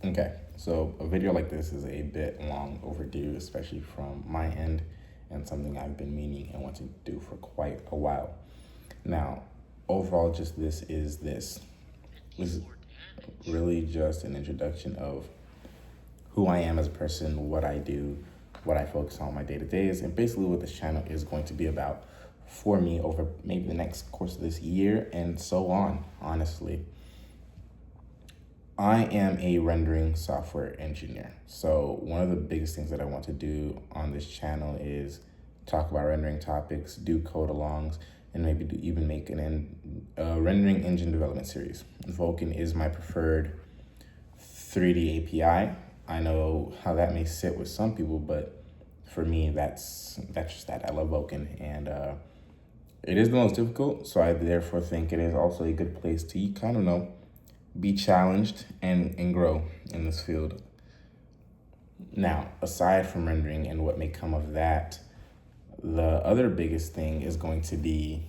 Okay, so a video like this is a bit long overdue, especially from my end, and something I've been meaning and wanting to do for quite a while. Now, overall, just this is really just an introduction of who I am as a person, what I do, what I focus on my day to days, and basically what this channel is going to be about for me over maybe the next course of this year and so on, honestly. I am a rendering software engineer. So one of the biggest things that I want to do on this channel is talk about rendering topics, do code alongs, and maybe even make rendering engine development series. Vulkan is my preferred 3D API. I know how that may sit with some people, but for me, that's just that. I love Vulkan, and it is the most difficult. So I therefore think it is also a good place to kind of know be challenged and grow in this field. Now, aside from rendering and what may come of that, the other biggest thing is going to be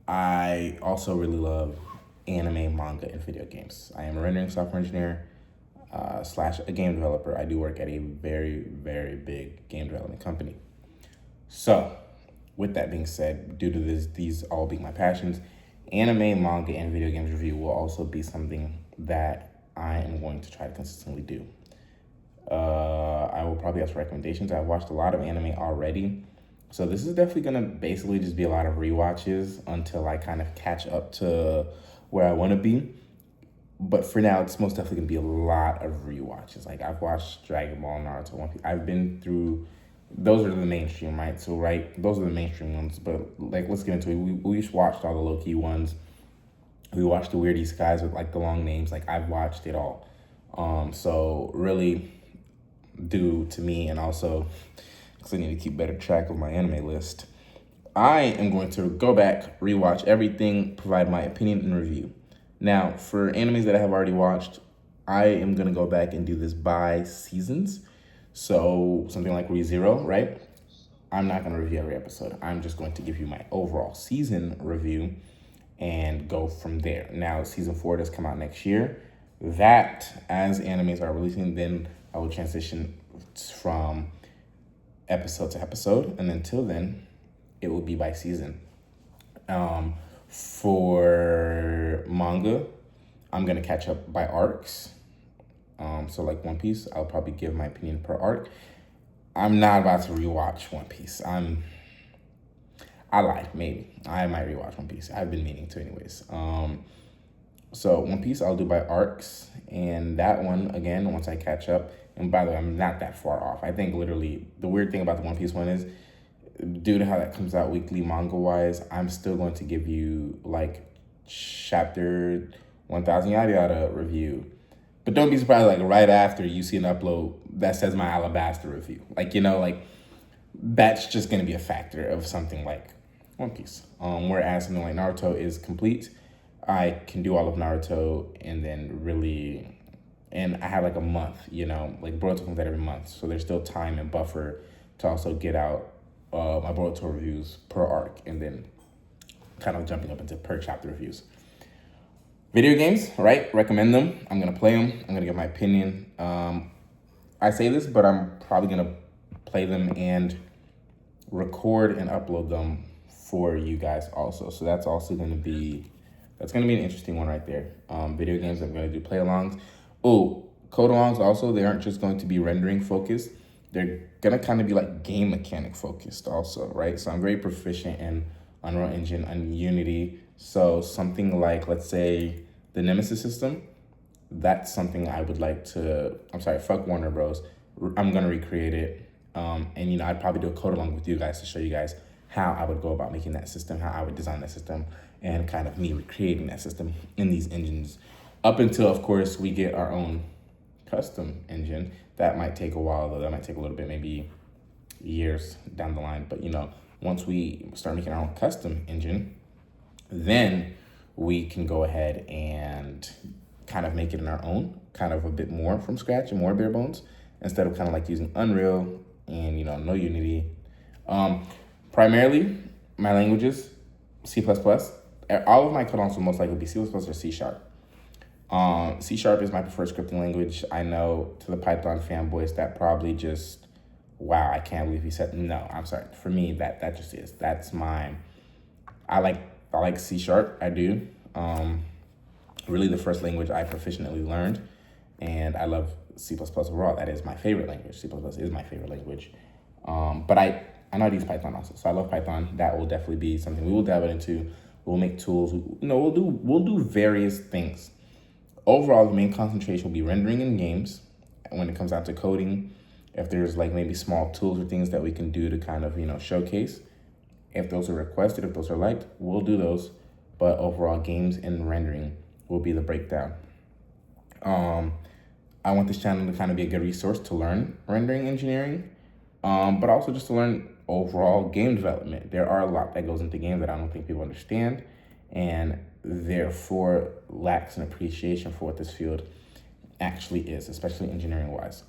I also really love anime, manga, and video games. I am a rendering software engineer slash a game developer. I do work at a very, very big game development company. So, with that being said, due to these all being my passions, anime, manga, and video games review will also be something that I am going to try to consistently do. I will probably ask for recommendations. I've watched a lot of anime already, so this is definitely gonna basically just be a lot of rewatches until I kind of catch up to where I want to be. But for now, it's most definitely gonna be a lot of rewatches. Like I've watched Dragon Ball, Naruto, One Piece. I've been through. Those are the mainstream, right? So those are the mainstream ones. But like, let's get into it. We just watched all the low key ones. We watched the weird guys with like the long names. Like I've watched it all. So really, due to me, and also because I need to keep better track of my anime list, I am going to go back, rewatch everything, provide my opinion and review. Now, for animes that I have already watched, I am going to go back and do this by seasons. So something like ReZero, right? I'm not going to review every episode. I'm just going to give you my overall season review and go from there. Now, season 4 does come out next year. That, as animes are releasing, then I will transition from episode to episode. And until then, it will be by season. For manga, I'm going to catch up by arcs. So like One Piece, I'll probably give my opinion per arc. I'm not about to rewatch One Piece. I lied, maybe. I might rewatch One Piece. I've been meaning to anyways. So One Piece I'll do by arcs, and that one, again, once I catch up, and by the way, I'm not that far off. I think literally, the weird thing about the One Piece one is, due to how that comes out weekly manga-wise, I'm still going to give you, like, chapter 1000 yada yada review. But don't be surprised, like, right after you see an upload that says my Alabasta review. Like, like, that's just going to be a factor of something like One Piece. Whereas something like Naruto is complete. I can do all of Naruto and then really, and I have like a month, like Boruto comes out every month. So there's still time and buffer to also get out my Boruto reviews per arc and then kind of jumping up into per chapter reviews. Video games, right? Recommend them. I'm going to play them. I'm going to give my opinion. I say this, but I'm probably going to play them and record and upload them for you guys also. So that's also going to be, an interesting one right there. Video games, I'm going to do play-alongs. Oh, code-alongs also, they aren't just going to be rendering focused. They're going to kind of be like game mechanic focused also, right? So I'm very proficient in Unreal Engine and Unity. So something like, let's say, the Nemesis system, that's something I would like to, fuck Warner Bros. I'm going to recreate it. And, I'd probably do a code along with you guys to show you guys how I would go about making that system, how I would design that system, and kind of me recreating that system in these engines. Up until, of course, we get our own custom engine. That might take a while, though. That might take a little bit, maybe years down the line. But, once we start making our own custom engine, then we can go ahead and kind of make it in our own, kind of a bit more from scratch and more bare bones, instead of kind of like using Unreal and, no Unity. Primarily, my languages, C++. All of my codons will most likely be C++ or C#. C Sharp is my preferred scripting language. I know to the Python fanboys that probably just, wow, I can't believe he said no. I'm sorry. For me, that just is. That's my. I like C Sharp. I do. Really, the first language I proficiently learned, and I love C++ overall. That is my favorite language. C++ is my favorite language. But I know I use Python also, so I love Python. That will definitely be something we will dive into. We'll make tools. We'll do various things. Overall, the main concentration will be rendering in games. And when it comes down to coding, if there's like maybe small tools or things that we can do to kind of showcase, if those are requested, if those are liked, we'll do those. But overall, games and rendering will be the breakdown. I want this channel to kind of be a good resource to learn rendering engineering, but also just to learn overall game development. There are a lot that goes into games that I don't think people understand, and therefore lacks an appreciation for what this field actually is, especially engineering-wise.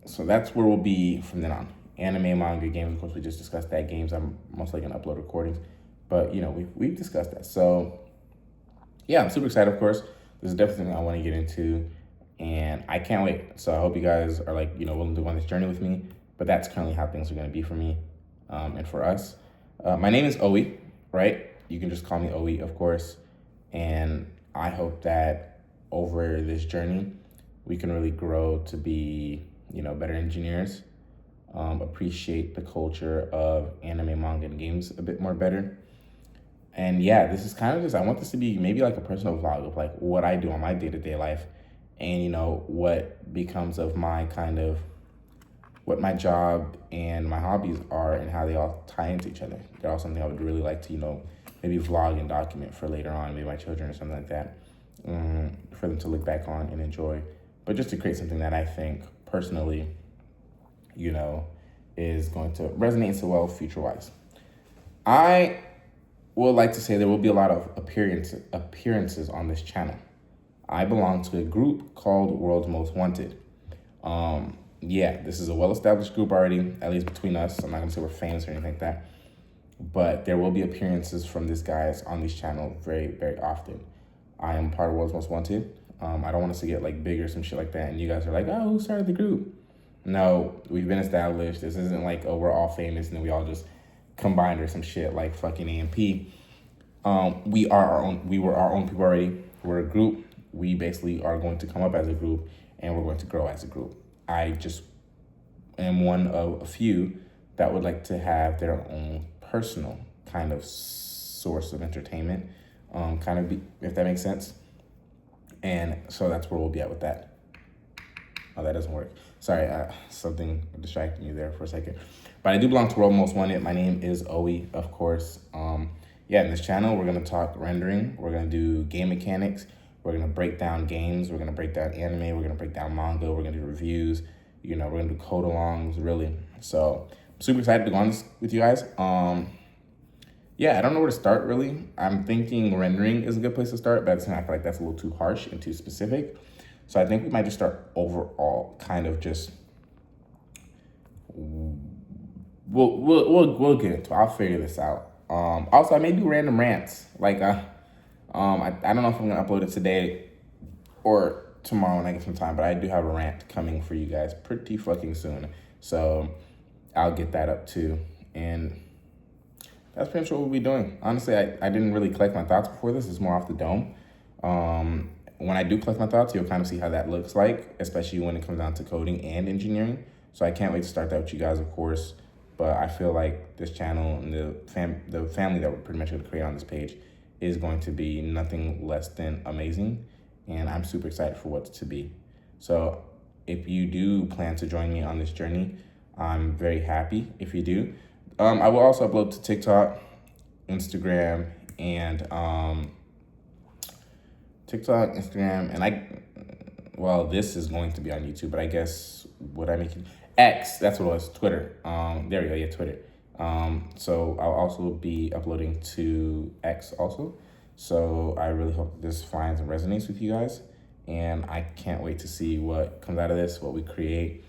So that's where we'll be from then on. Anime, manga, games, of course, we just discussed that. Games, I'm mostly going to upload recordings, but we've discussed that. So yeah, I'm super excited, of course. This is definitely something I want to get into, and I can't wait. So I hope you guys are willing to go on this journey with me, but that's currently how things are going to be for me and for us. My name is Owe, right? You can just call me Owe, of course, and I hope that over this journey, we can really grow to be, better engineers, appreciate the culture of anime, manga, and games a bit more better. And yeah, this is kind of just, I want this to be maybe like a personal vlog of like what I do on my day-to-day life and, what becomes of my kind of, what my job and my hobbies are and how they all tie into each other. They're all something I would really like to, maybe vlog and document for later on, maybe my children or something like that, for them to look back on and enjoy. But just to create something that I think personally, is going to resonate so well future-wise. I would like to say there will be a lot of appearances on this channel. I belong to a group called World's Most Wanted. Yeah, this is a well-established group already, at least between us. I'm not going to say we're famous or anything like that. But there will be appearances from these guys on this channel very, very often. I am part of World's Most Wanted. I don't want us to get like big or some shit like that. And you guys are like, oh, who started the group? No, we've been established. This isn't like, oh, we're all famous and then we all just combined or some shit like fucking AMP. We were our own people already. We're a group. We basically are going to come up as a group and we're going to grow as a group. I just am one of a few that would like to have their own personal kind of source of entertainment, if that makes sense. And so that's where we'll be at with that. Oh, that doesn't work. Sorry, something distracted me there for a second. But I do belong to World Most Wanted. My name is Owe, of course. Yeah, in this channel, we're going to talk rendering. We're going to do game mechanics. We're going to break down games. We're going to break down anime. We're going to break down manga. We're going to do reviews. We're going to do code alongs, really. So I'm super excited to go on this with you guys. Yeah, I don't know where to start, really. I'm thinking rendering is a good place to start, but at the same time, I feel like that's a little too harsh and too specific. So I think we might just start overall, kind of just, we'll get into it. I'll figure this out. Also, I may do random rants. Like, I don't know if I'm going to upload it today or tomorrow when I get some time, but I do have a rant coming for you guys pretty fucking soon. So I'll get that up too. And that's pretty much what we'll be doing. Honestly, I didn't really collect my thoughts before this. It's more off the dome. When I do collect my thoughts, you'll kind of see how that looks like, especially when it comes down to coding and engineering. So I can't wait to start that with you guys, of course. But I feel like this channel and the family that we're pretty much going to create on this page is going to be nothing less than amazing. And I'm super excited for what's to be. So if you do plan to join me on this journey, I'm very happy if you do. I will also upload to TikTok, Instagram, and this is going to be on YouTube, but I guess would I make it X? That's what it was. Twitter. There we go. Yeah, Twitter. So I'll also be uploading to X also. So I really hope this finds and resonates with you guys, and I can't wait to see what comes out of this, what we create,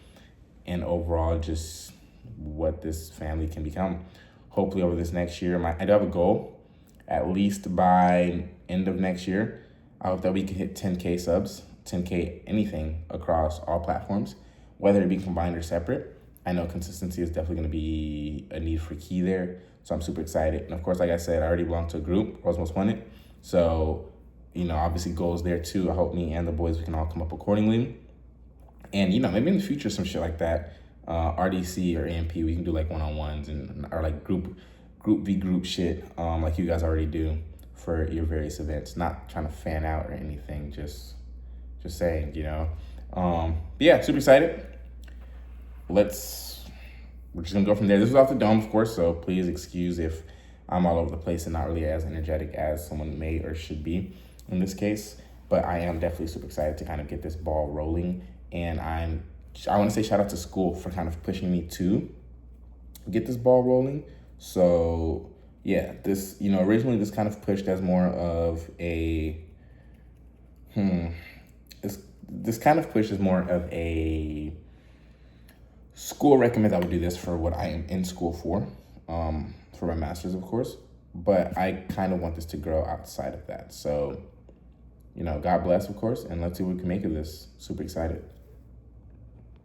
and overall just what this family can become. Hopefully over this next year, I do have a goal, at least by end of next year. I hope that we can hit 10K subs, 10K anything across all platforms, whether it be combined or separate. I know consistency is definitely going to be a need for key there. So I'm super excited. And of course, like I said, I already belong to a group, World's Most Wanted. So, obviously goals there too. I hope me and the boys, we can all come up accordingly. And, maybe in the future, some shit like that, RDC or AMP, we can do like one-on-ones or like group v group shit, like you guys already do for your various events. Not trying to fan out or anything, just saying, yeah, super excited. We're just gonna go from there. This was off the dome, of course, so please excuse if I'm all over the place and not really as energetic as someone may or should be in this case. But I am definitely super excited to kind of get this ball rolling. And I want to say shout out to school for kind of pushing me to get this ball rolling. So yeah, this, originally this kind of pushed as more of a, this kind of pushed as more of a school recommends I would do this for what I am in school for my master's, of course. But I kind of want this to grow outside of that. So, God bless, of course, and let's see what we can make of this. Super excited.